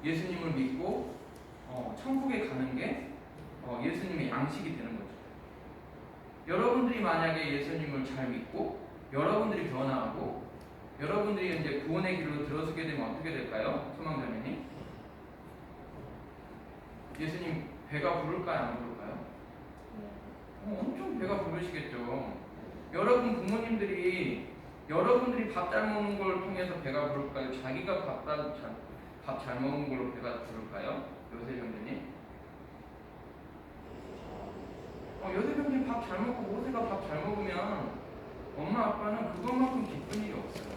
예수님을 믿고 천국에 가는 게 예수님의 양식이 되는 거죠. 여러분들이 만약에 예수님을 잘 믿고 여러분들이 변화하고 여러분들이 이제 구원의 길로 들어서게 되면 어떻게 될까요? 소망자매님, 예수님 배가 부를까요? 안 부를까요? 엄청 배가 부르시겠죠. 여러분 부모님들이 여러분들이 밥 잘 먹는 걸 통해서 배가 부를까요? 자기가 밥 잘 먹는 걸로 배가 부를까요? 요새 형제님? 요새 형제님 밥 잘 먹고 모세가 밥 잘 먹으면 엄마 아빠는 그것만큼 기쁜 일이 없어요.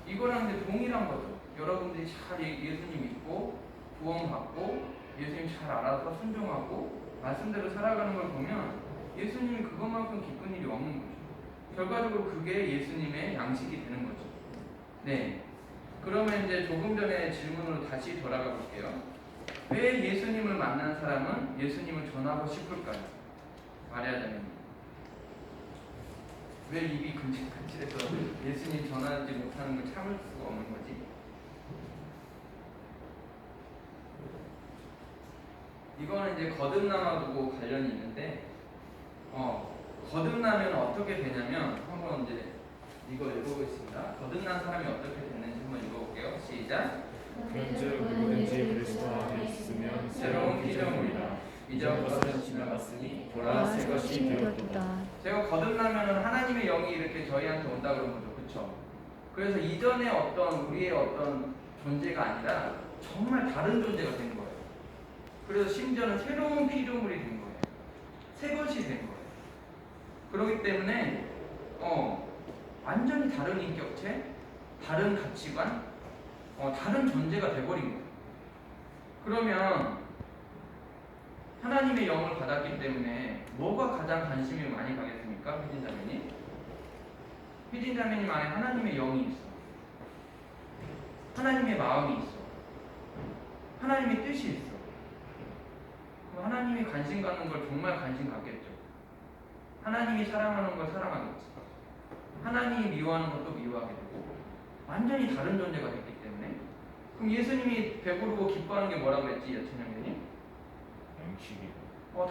이거랑 이제 동일한 거죠. 여러분들이 잘 예수님 믿고 구원받고 예수님 잘 알아서 순종하고 말씀대로 살아가는 걸 보면 예수님이 그것만큼 기쁜 일이 없는 거죠. 결과적으로 그게 예수님의 양식이 되는 거죠. 네. 그러면 이제 조금 전에 질문으로 다시 돌아가 볼게요. 왜 예수님을 만난 사람은 예수님을 전하고 싶을까요? 말하자면 왜 입이 근질근질해서 예수님 전하지 못하는 걸 참을 수가 없는 거지? 이거는 이제 거듭남하고 관련이 있는데 거듭나면 어떻게 되냐면 한번 이제 이거 읽어보겠습니다. 거듭난 사람이 어떻게 됐는지 한번 읽어볼게요. 시작. 그런즉 누구든지 그리스도 안에 있으면 새로운 피조물이라 이전 것은 지나갔으니 보라 새 것이 되었도다. 제가 거듭나면 하나님의 영이 이렇게 저희한테 온다 그런 거죠. 그렇죠? 그래서 이전의 어떤 우리의 어떤 존재가 아니라 정말 다른 존재가 된 거예요. 그래서 심지어는 새로운 피조물이 된 거예요. 새 것이 된 거예요. 그렇기 때문에 완전히 다른 인격체, 다른 가치관, 다른 존재가 돼버린 거예요. 그러면 하나님의 영을 받았기 때문에 뭐가 가장 관심이 많이 가겠습니까? 휘진자매님? 휘진자매님 안에 하나님의 영이 있어. 하나님의 마음이 있어. 하나님의 뜻이 있어. 그럼 하나님이 관심 갖는 걸 정말 관심 갖겠죠. 하나님이 사랑하는 걸 사랑하겠지. 하나님이 미워하는 것도 미워하게 되고 완전히 다른 존재가 됐기 때문에. 그럼 예수님이 배부르고 기뻐하는 게 뭐라고 그랬지? 여천형님? 양식이.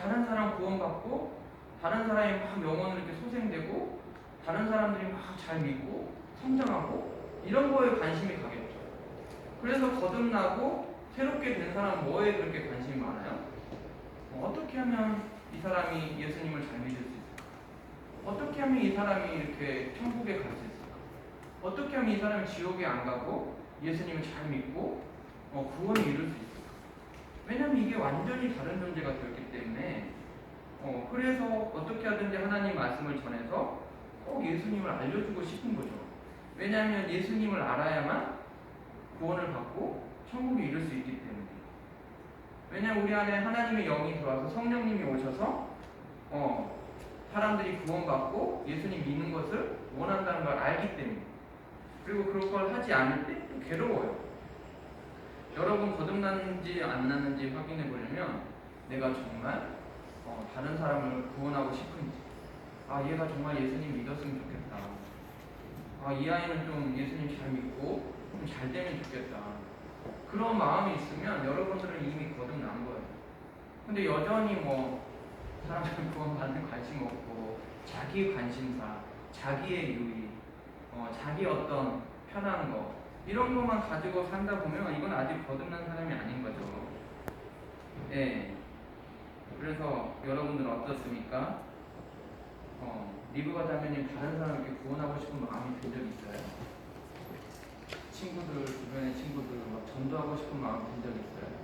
다른 사람 구원받고 다른 사람이 막 영혼을 이렇게 소생되고 다른 사람들이 막 잘 믿고 성장하고 이런 거에 관심이 가겠죠. 그래서 거듭나고 새롭게 된 사람은 뭐에 그렇게 관심이 많아요? 어떻게 하면 이 사람이 예수님을 잘 믿을 수 있을까? 어떻게 하면 이 사람이 이렇게 천국에 갈 수 있을까? 어떻게 하면 이 사람이 지옥에 안 가고 예수님을 잘 믿고 구원을 이룰 수 있을까? 왜냐하면 이게 완전히 다른 존재가 되었기 때문에 그래서 어떻게 하든지 하나님 말씀을 전해서 꼭 예수님을 알려주고 싶은 거죠. 왜냐하면 예수님을 알아야만 구원을 받고 천국을 이룰 수 있기 때문에. 왜냐하면 우리 안에 하나님의 영이 들어와서 성령님이 오셔서 사람들이 구원받고 예수님 믿는 것을 원한다는 걸 알기 때문에. 그리고 그걸 하지 않을 때 또 괴로워요. 여러분 거듭났는지 안 났는지 확인해 보려면 내가 정말 다른 사람을 구원하고 싶은지, 얘가 정말 예수님 믿었으면 좋겠다. 이 아이는 좀 예수님 잘 믿고 좀 잘 되면 좋겠다. 그런 마음이 있으면 여러분들은 이미 거듭난 거예요. 근데 여전히 사람들 구원받는 관심 없고 자기 관심사, 자기의 유익, 자기 어떤 편한 거 이런 것만 가지고 산다 보면 이건 아직 거듭난 사람이 아닌 거죠. 예. 그래서 여러분들은 어떻습니까? 리브가 자매님 다른 사람에게 구원하고 싶은 마음이 든 적 있어요? 친구들, 주변의 친구들 막 전도하고 싶은 마음이 든 적 있어요?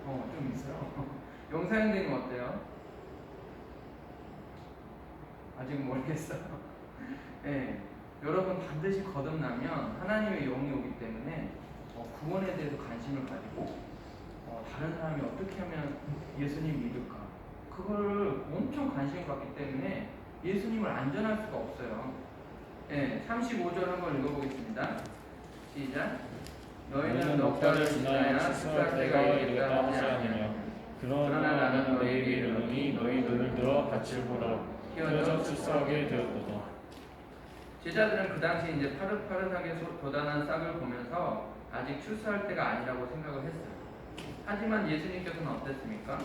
좀 있어요. 영사형제님 어때요? 아직 모르겠어요. 네, 여러분 반드시 거듭나면 하나님의 영이 오기 때문에 구원에 대해서 관심을 가지고 다른 사람이 어떻게 하면 예수님 믿을까? 그거를 엄청 관심 갖기 때문에 예수님을 안전할 수가 없어요. 네, 35절 한번 읽어보겠습니다. 시작. 너희는 넉 달을 지나야 축사할 때가 이르겠다 하지 않느냐. 그러나 나는 너희에게 이르노니 너희 눈을 들어 밭을 보라. 휘어져 축사하게 되었도다. 제자들은 그 당시 이제 파릇파릇하게 돋아난 싹을 보면서 아직 출세할 때가 아니라고 생각을 했어요. 하지만 예수님께서는 어땠습니까?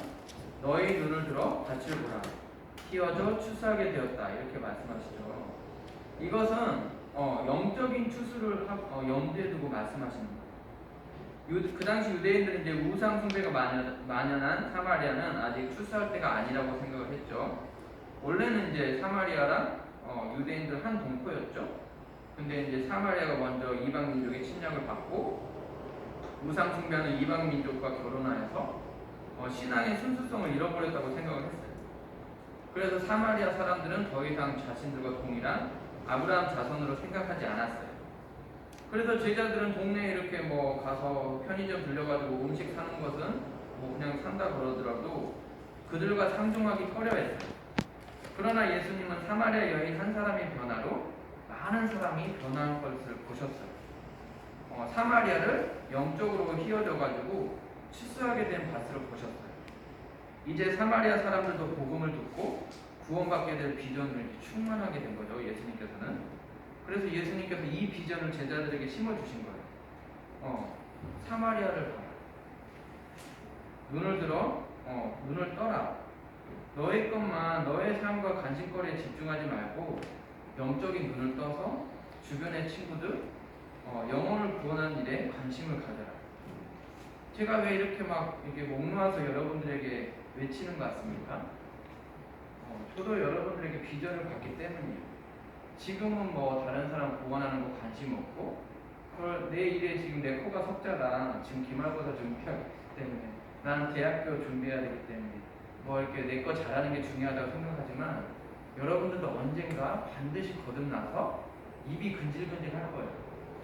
너희 눈을 들어 밭을 보라. 키워져 추수하게 되었다. 이렇게 말씀하시죠. 이것은 영적인 추수를 염두에 두고 말씀하시는 거예요. 그 당시 유대인들은 이제 우상 숭배가 만연한 사마리아는 아직 추수할 때가 아니라고 생각을 했죠. 원래는 이제 사마리아랑 유대인들 한 동포였죠. 근데 이제 사마리아가 먼저 이방 민족의 침략을 받고 우상 숭배하는 이방 민족과 결혼하여서 신앙의 순수성을 잃어버렸다고 생각을 했어요. 그래서 사마리아 사람들은 더 이상 자신들과 동일한 아브라함 자손으로 생각하지 않았어요. 그래서 제자들은 동네에 이렇게 뭐 가서 편의점 들려가지고 음식 사는 것은 뭐 그냥 산다 그러더라도 그들과 상종하기 꺼려했어요. 그러나 예수님은 사마리아 여인 한 사람의 변화로 많은 사람이 변화한 것을 보셨어요. 사마리아를 영적으로 휘어져가지고 치수하게 된 밭을 보셨어요. 이제 사마리아 사람들도 복음을 듣고 구원받게 될 비전을 이렇게 충만하게 된 거죠. 예수님께서는. 그래서 예수님께서 이 비전을 제자들에게 심어주신 거예요. 사마리아를 봐라. 눈을 들어 눈을 떠라. 너의 것만 너의 삶과 간식거리에 집중하지 말고 영적인 눈을 떠서 주변의 친구들 영혼을 구원하는 일에 관심을 가져라. 제가 왜 이렇게 막 이렇게 목놓아서 여러분들에게 외치는 것 같습니까? 저도 여러분들에게 비전을 갖기 때문이에요. 지금은 뭐 다른 사람 구원하는 거 관심 없고 내 일에 지금 내 코가 석자다. 지금 기말고사 준비하기 때문에 나는 대학교 준비해야 되기 때문에 뭐 이렇게 내 거 잘하는 게 중요하다고 생각하지만 여러분들도 언젠가 반드시 거듭나서 입이 근질근질 할 거예요.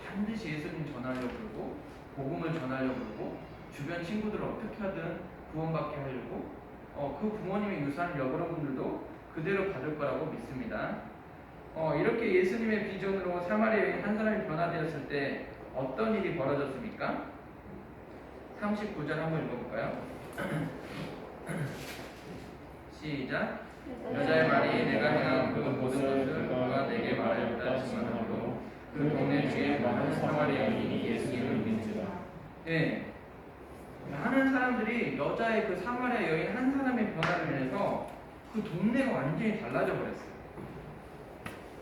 반드시 예수님 전하려고 그러고 복음을 전하려고 그러고 주변 친구들을 어떻게 하든 구원받게 하려고 그 부모님의 유산을 여러분들도 그대로 받을 거라고 믿습니다. 이렇게 예수님의 비전으로 사마리아의 한 사람이 변화되었을 때 어떤 일이 벌어졌습니까? 39절 한번 읽어볼까요? 시작. 여자의 말이 내가 행한 그 모든 것을 그가 내게 말하였다 증언하므로 그 동네 중에 많은 사마리아인이 예수님을 믿는지라. 네, 많은 사람들이 여자의 그 사마리아 여인 한 사람의 변화를 인해서 그 동네가 완전히 달라져 버렸어요.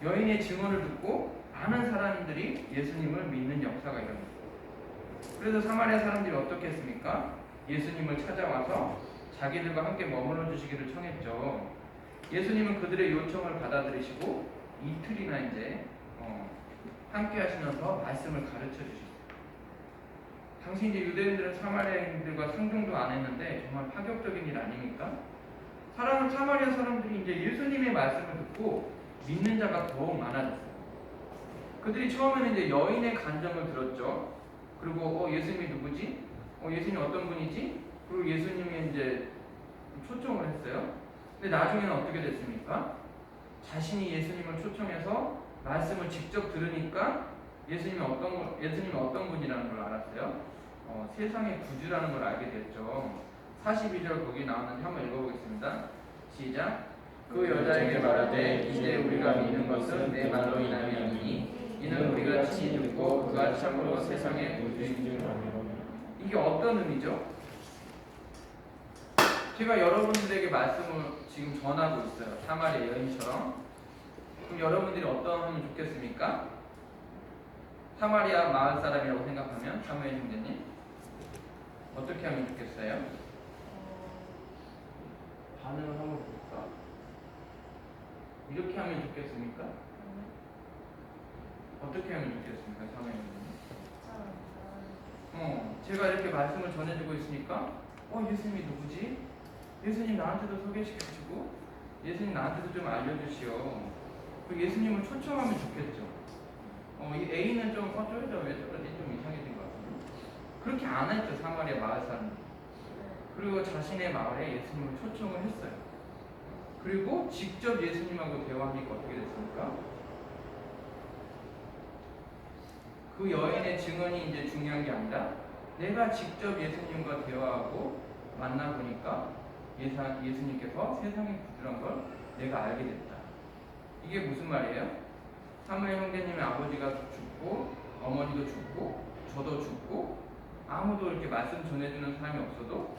여인의 증언을 듣고 많은 사람들이 예수님을 믿는 역사가 일어났어요. 그래서 사마리아 사람들이 어떻게 했습니까? 예수님을 찾아와서 자기들과 함께 머물러 주시기를 청했죠. 예수님은 그들의 요청을 받아들이시고 이틀이나 이제 함께 하시면서 말씀을 가르쳐 주셨어요. 당시 이제 유대인들은 사마리아인들과 상종도 안 했는데 정말 파격적인 일 아닙니까? 사마리아 사람들이 이제 예수님의 말씀을 듣고 믿는 자가 더욱 많아졌어요. 그들이 처음에는 이제 여인의 간정을 들었죠. 그리고 예수님이 누구지? 예수님이 어떤 분이지? 그리고 예수님이 이제 초청을 했어요. 근데 나중에는 어떻게 됐습니까? 자신이 예수님을 초청해서 말씀을 직접 들으니까 예수님이 어떤 분이라는 걸 알았어요. 세상의 구주라는 걸 알게 됐죠. 42절 거기 나오는데 한번 읽어보겠습니다. 시작. 그 여자에게 말하되 이제 우리가 믿는 것은 내 말로 인함이 아니니 이는 우리가 친히 듣고 그가 참으로 세상의 구주인 줄 아노라. 이게 어떤 의미죠? 제가 여러분들에게 말씀을 지금 전하고 있어요. 사마리아 여인처럼. 그럼 여러분들이 어떠하면 좋겠습니까? 사마리아 마을 사람이라고 생각하면 사무엘 형제님 어떻게 하면 좋겠어요? 반응을 한번 볼까? 이렇게 하면 좋겠습니까? 어떻게 하면 좋겠습니까? 사무엘 형제님. 제가 이렇게 말씀을 전해주고 있으니까 예수님이 누구지? 예수님 나한테도 소개시켜주고 예수님 나한테도 좀 알려주시오. 그 예수님을 초청하면 좋겠죠. 이 A는 좀 저러죠 왜 저러지 좀 이상해진 것 같아요. 그렇게 안 했죠 사마리아 마을 사람들. 그리고 자신의 마을에 예수님을 초청을 했어요. 그리고 직접 예수님하고 대화하니까 어떻게 됐습니까? 그 여인의 증언이 이제 중요한 게 아니라 내가 직접 예수님과 대화하고 만나보니까 예수님께서 세상의 구주란 걸 내가 알게 됐다. 이게 무슨 말이에요? 사무엘 형제님의 아버지가 죽고 어머니도 죽고 저도 죽고 아무도 이렇게 말씀 전해주는 사람이 없어도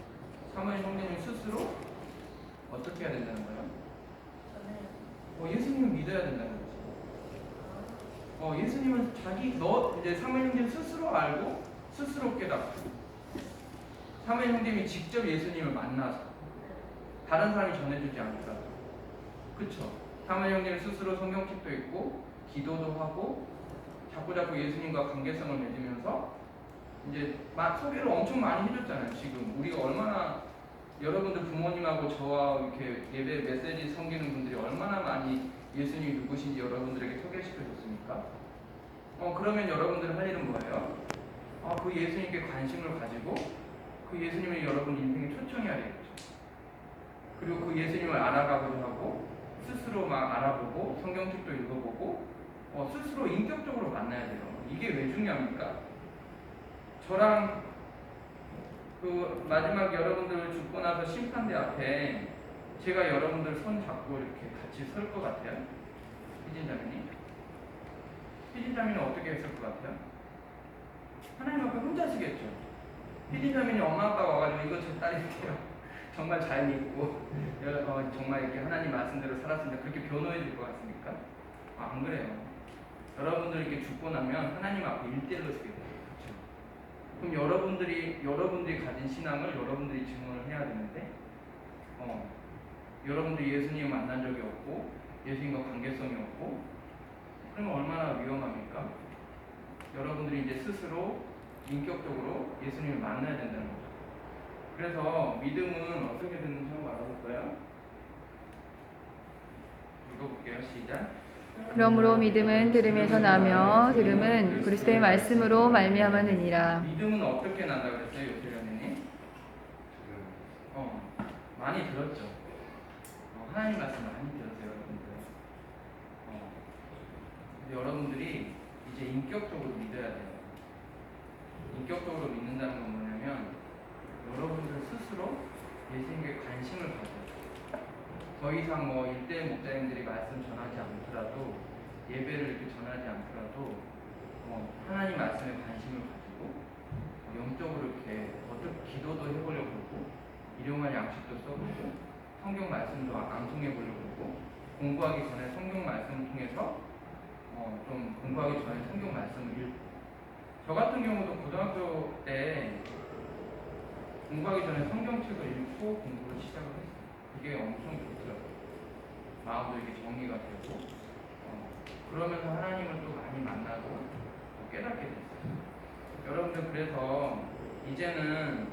사무엘 형제님 스스로 어떻게 해야 된다는 거예요? 예수님을 믿어야 된다는 거지. 예수님은 이제 사무엘 형제님 스스로 알고 스스로 깨닫고 사무엘 형제님이 직접 예수님을 만나서 다른 사람이 전해주지 않더라도 그쵸? 사무엘 형제님 스스로 성경책도 읽고 기도도 하고 자꾸자꾸 예수님과 관계성을 맺으면서 이제 소개를 엄청 많이 해줬잖아요. 지금 우리가 얼마나 여러분들 부모님하고 저와 이렇게 예배 메시지 섬기는 분들이 얼마나 많이 예수님이 누구신지 여러분들에게 소개시켜줬습니까? 그러면 여러분들 할 일은 뭐예요? 그 예수님께 관심을 가지고 그 예수님을 여러분 인생에 초청해야 되겠죠. 그리고 그 예수님을 알아가고자 하고 스스로 막 알아보고 성경책도 읽어보고 스스로 인격적으로 만나야 돼요. 이게 왜 중요합니까? 저랑 그 마지막 여러분들 죽고 나서 심판대 앞에 제가 여러분들 손 잡고 이렇게 같이 설 것 같아요? 희진자매님? 희진자매는 어떻게 했을 것 같아요? 하나님 앞에 혼자 서겠죠. 희진자매님 엄마 아빠가 와가지고 이거 제 딸이게요. 정말 잘 믿고 정말 이렇게 하나님 말씀대로 살았습니다. 그렇게 변호해 줄 것 같습니까? 안 그래요. 여러분들 이렇게 죽고 나면 하나님 앞에 1대1로 서게 돼요. 그럼 여러분들이 가진 신앙을 여러분들이 증언을 해야 되는데, 여러분들이 예수님 만난 적이 없고, 예수님과 관계성이 없고, 그러면 얼마나 위험합니까? 여러분들이 이제 스스로 인격적으로 예수님을 만나야 된다는 거죠. 그래서 믿음은 어떻게 되는지 한번 알아볼까요? 읽어볼게요. 시작. 그러므로 믿음은 들음에서 나며 들음은 그리스도의 말씀으로 말미암았느니라. 믿음은 어떻게 난다 그랬어요, 요셉연님? 많이 들었죠. 하나님 말씀 많이 들었어요, 여러분들. 여러분들이 이제 인격적으로 믿어야 돼요. 인격적으로 믿는다는 건 뭐냐면 여러분들 스스로 예수님께 관심을 가져요. 더 이상 일대 목사님들이 말씀 전하지 않더라도 예배를 이렇게 전하지 않더라도 하나님 말씀에 관심을 가지고 영적으로 이렇게 어떻게 기도도 해보려고 하고 일용할 양식도 써보고 성경 말씀도 암송해 보려고 하고 공부하기 전에 성경 말씀을 통해서 좀 공부하기 전에 성경 말씀을 읽고 저 같은 경우도 고등학교 때 공부하기 전에 성경책을 읽고 공부를 시작을 했어요. 그게 엄청 좋더라고요. 마음도 이렇게 정리가 되고 그러면서 하나님을 또 많이 만나고 깨닫게 됐어요. 여러분들 그래서 이제는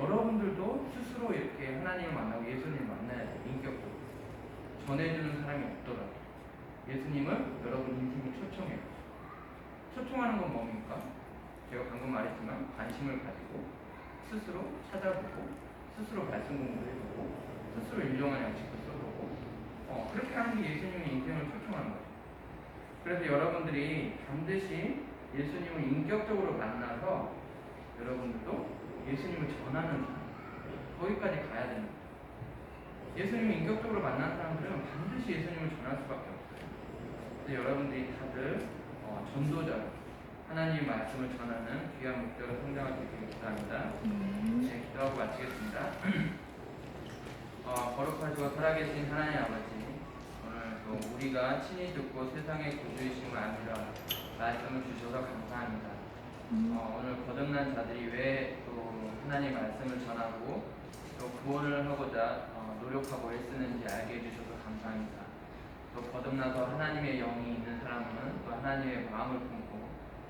여러분들도 스스로 이렇게 하나님을 만나고 예수님을 만나야 돼요. 인격적으로. 전해주는 사람이 없더라도 예수님을 여러분 인생에 초청해요. 초청하는 건 뭡니까? 제가 방금 말했지만 관심을 가지고 스스로 찾아보고 스스로 말씀 공부를 해보고 스스로 일용할 양식도 써보고 그렇게 하는 게 예수님의 인생을 초청하는 거죠. 그래서 여러분들이 반드시 예수님을 인격적으로 만나서 여러분들도 예수님을 전하는 사람 거기까지 가야 됩니다. 예수님을 인격적으로 만난 사람들은 반드시 예수님을 전할 수밖에 없어요. 그래서 여러분들이 다들 전도자로 하나님의 말씀을 전하는 귀한 목적으로 성장할 수 있기를 기도합니다. 네, 기도하고 마치겠습니다. 거룩하시고 살아계신 하나님 아버지, 오늘 또 우리가 친히 듣고 세상의 구주이심을 알리라 말씀을 주셔서 감사합니다. 오늘 거듭난 자들이 왜 또 하나님 말씀을 전하고 또 구원을 하고자 노력하고 애쓰는지 알게 해주셔서 감사합니다. 또 거듭나서 하나님의 영이 있는 사람은 또 하나님의 마음을 품고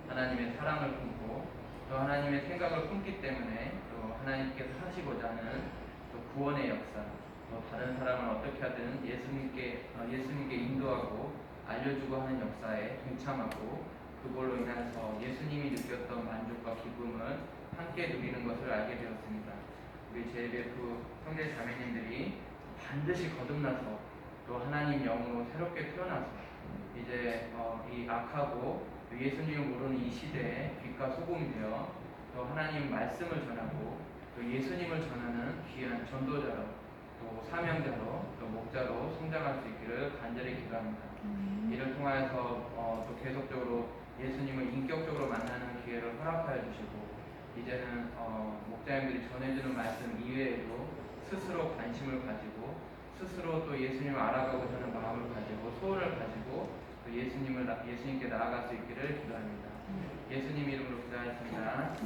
하나님의 사랑을 품고 또 하나님의 생각을 품기 때문에 또 하나님께서 하시고자 하는 또 구원의 역사 또 다른 사람을 어떻게 하든 예수님께 인도하고 알려주고 하는 역사에 동참하고 그걸로 인해서 예수님이 느꼈던 만족과 기쁨을 함께 누리는 것을 알게 되었습니다. 우리 JBF 형제 자매님들이 반드시 거듭나서 또 하나님 영으로 새롭게 태어나서 이제 이 악하고 예수님을 모르는 이 시대에 빛과 소금이 되어 또 하나님 말씀을 전하고 또 예수님을 전하는 귀한 전도자로 또 사명자로 또 목자로 성장할 수 있기를 간절히 기도합니다. 이를 통하여서 또 계속적으로 예수님을 인격적으로 만나는 기회를 허락하여 주시고 이제는 목자님들이 전해주는 말씀 이외에도 스스로 관심을 가지고 스스로 또 예수님을 알아가고자 하는 마음을 가지고 소원을 가지고 또 예수님께 나아갈 수 있기를 기도합니다. 예수님 이름으로 기도하겠습니다.